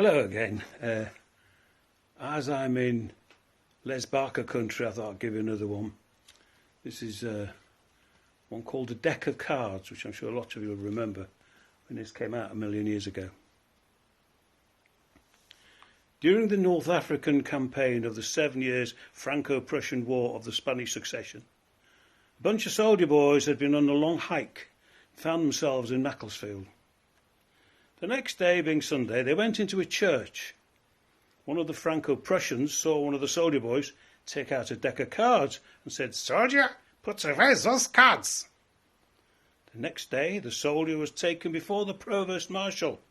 Hello again. As I'm in Les Barker country, I thought I'd give you another one. This is one called A Deck of Cards, which I'm sure a lot of you will remember when this came out a million years ago. During the North African campaign of the 7 years Franco-Prussian War of the Spanish Succession, a bunch of soldier boys had been on a long hike and found themselves in Macclesfield. The next day, being Sunday, they went into a church. One of the Franco-Prussians saw one of the soldier boys take out a deck of cards and said, "Soldier, put away those cards." The next day, the soldier was taken before the Provost Marshal.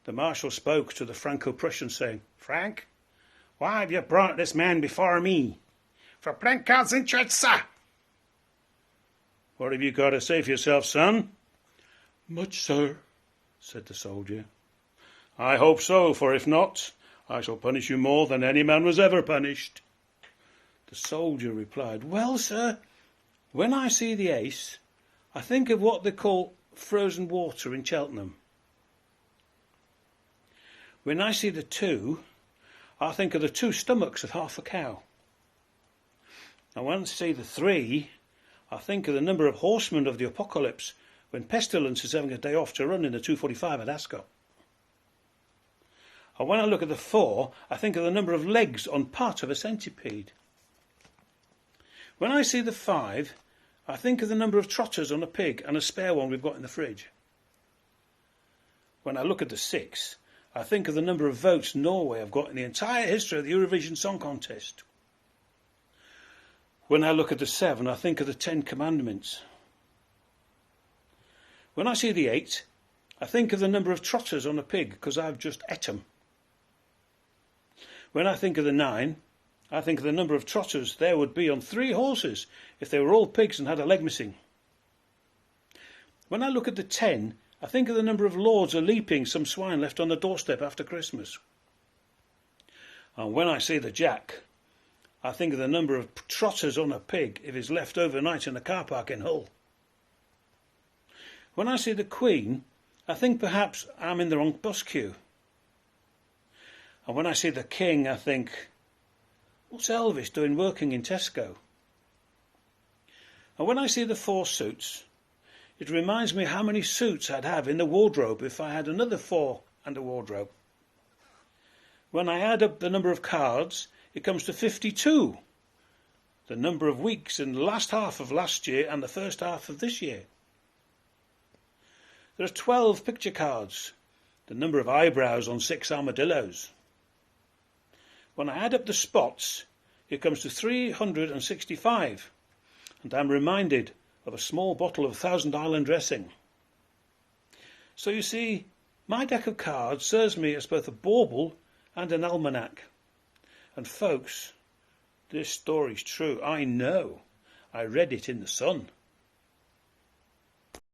The Marshal spoke to the Franco-Prussian, saying, "Frank, why have you brought this man before me?" "For playing cards in church, sir." "What have you got to say for yourself, son?" "Much, sir," said the soldier. "I hope so, for if not, I shall punish you more than any man was ever punished." The soldier replied, "Well, sir, when I see the ace, I think of what they call frozen water in Cheltenham. When I see the 2, I think of the 2 stomachs of half a cow. And when I see the 3, I think of the number of horsemen of the apocalypse when Pestilence is having a day off to run in the 245 at Ascot. And when I look at the 4, I think of the number of legs on part of a centipede. When I see the 5, I think of the number of trotters on a pig and a spare one we've got in the fridge. When I look at the 6, I think of the number of votes Norway have got in the entire history of the Eurovision Song Contest. When I look at the 7, I think of the 10 Commandments. When I see the 8, I think of the number of trotters on a pig, because I've just ate 'em. When I think of the 9, I think of the number of trotters there would be on 3 horses if they were all pigs and had a leg missing. When I look at the 10, I think of the number of lords a-leaping some swine left on the doorstep after Christmas. And when I see the Jack, I think of the number of trotters on a pig if it's left overnight in a car park in Hull. When I see the Queen, I think perhaps I'm in the wrong bus queue. And when I see the King, I think, what's Elvis doing working in Tesco? And when I see the 4 suits, it reminds me how many suits I'd have in the wardrobe if I had another 4 and a wardrobe. When I add up the number of cards, it comes to 52, the number of weeks in the last half of last year and the first half of this year. There are 12 picture cards, the number of eyebrows on 6 armadillos. When I add up the spots, it comes to 365, and I'm reminded of a small bottle of Thousand Island dressing. So you see, my deck of cards serves me as both a bauble and an almanac. And folks, this story's true. I know. I read it in the Sun.